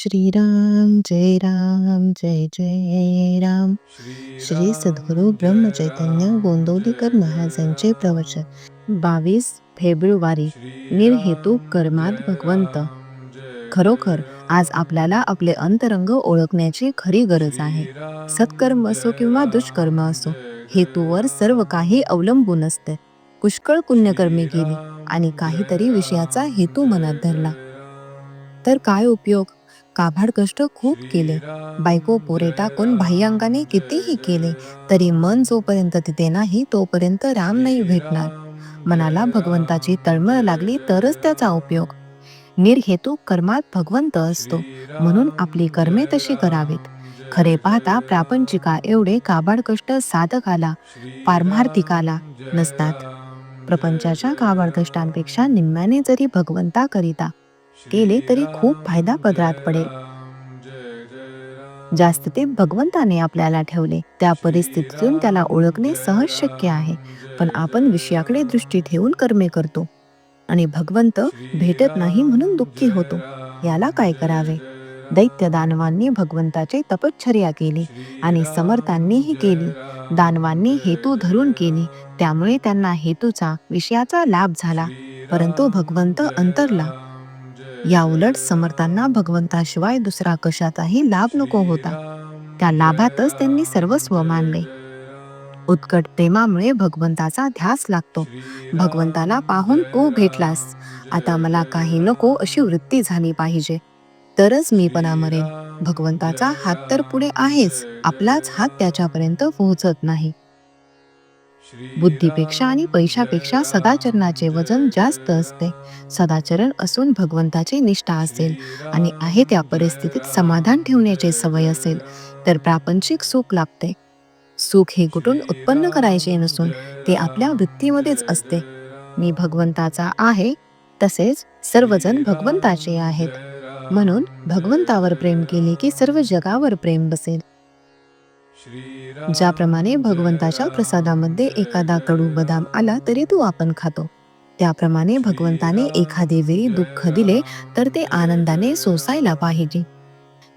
श्रीराम जय राम जय जय राम. श्री सद्गुरु ब्रह्मचैतन्य गोंदवलेकर महाराजांचे प्रवचन. 22 फेब्रुवारी. निर्हेतुक कर्मात भगवंत. खरोखर आज आपल्याला आपले अंतरंग ओळखण्याची खरी गरज आहे. सत्कर्म असो किंवा दुष्कर्म असो, हेतूवर सर्व काही अवलंबून असते. पुष्कळ पुण्यकर्मे केली आणि काहीतरी विषयाचा हेतू मनात धरला तर काय उपयोग? काभाड कष्ट खूप केले, बायको पोरे टाकून बाह्यांगाने कितीही केले तरी मन जोपर्यंत तिथे नाही तोपर्यंत राम नाही भेटणार. मनाला भगवंताची तळमळ लागली तरच त्याचा उपयोग. निर्हेतुक कर्मात भगवंत असतो, म्हणून आपली कर्मे तशी करावीत. खरे पाहता प्रापंचिका एवढे काबाड कष्ट साधकाला पारमार्थिकाला नसतात. प्रपंचाच्या काबाड कष्टांपेक्षा निम्म्याने जरी भगवंताकरिता केले तरी खूप फायदा पदरात पडेल. जास्त ते भगवंताने आपल्याला ठेवले, त्या परिस्थितीतून त्याला ओळखणे सहज शक्य आहे. पण आपण विषयाकडे दृष्टी ठेवून कर्मे करतो आणि भगवंत भेटत नाही म्हणून दुःखी होतो. याला काय करावे? दैत्य दानवांनी भगवंताची तपश्चर्या केली आणि समर्थांनीही केली. दानवांनी हेतू धरून केली, त्यामुळे त्यांना हेतूचा विषयाचा लाभ झाला, परंतु भगवंत अंतरला. या उलट समर्थांना भगवंताशिवाय दुसरा कशाचाही लाभ नको होता. त्या लाभातच त्यांनी सर्वस्व मानले. उत्कट प्रेमामुळे भगवंताचा ध्यास लागतो. भगवंताला पाहून तू भेटलास, आता मला काही नको अशी वृत्ती झाली पाहिजे, तरच मी पणा मरेल. भगवंताचा हात तर पुढे आहेच, आपलाच हात त्याच्यापर्यंत पोहोचत नाही. बुद्धीपेक्षा आणि पैशापेक्षा सदाचरणाचे वजन जास्त असते. सदाचरण असून भगवंताची निष्ठा असेल आणि आहे त्या परिस्थितीत समाधान ठेवण्याची सवय असेल तर प्रापंचिक सुख लाभते. सुख हे कुठून उत्पन्न करायचे नसून ते आपल्या वृत्तीमध्येच असते. मी भगवंताचा आहे, तसेच सर्वजण भगवंताचे आहेत. म्हणून भगवंतावर प्रेम केले की सर्व जगावर प्रेम बसेल. ज्याप्रमाणे भगवंताच्या प्रसादामध्ये एखादा कडू बदाम आला तरी तो आपण खातो, त्याप्रमाणे भगवंताने एखादे वेळी दुःख दिले तर ते आनंदाने सोसायला पाहिजे.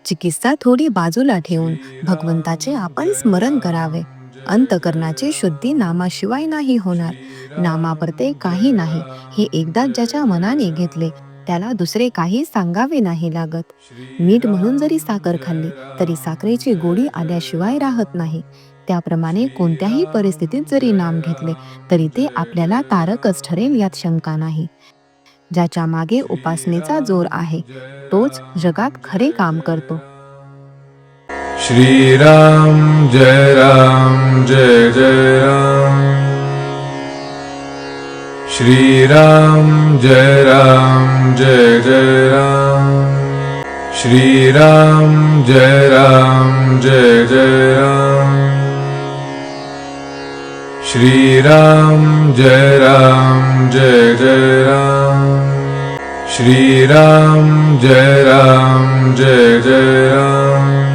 चिकित्सा थोडी बाजूला ठेवून भगवंताचे आपण स्मरण करावे. अंतकरणाची शुद्धी नामाशिवाय नाही होणार. नामापरते काही नाही हे एकदा ज्याच्या मनाने घेतले त्याला दुसरे काही सांगावे नाही लागत. मीठ म्हणून जरी साखर खाल्ली तरी साखरेची गोडी आल्याशिवाय राहत नाही. त्याप्रमाणे कोणत्याही परिस्थितीत जरी नाम घेतले तरी ते आपल्याला तारकच ठरेल, यात शंका नाही. ज्याच्या मागे उपासनेचा जोर आहे तोच जगात खरे काम करतो. श्रीराम जय राम जय जय राम. श्रीराम जय राम जय जय राम. श्रीराम जय राम जय जय राम. श्रीराम जय राम जय जय राम. श्रीराम जय राम जय जय राम.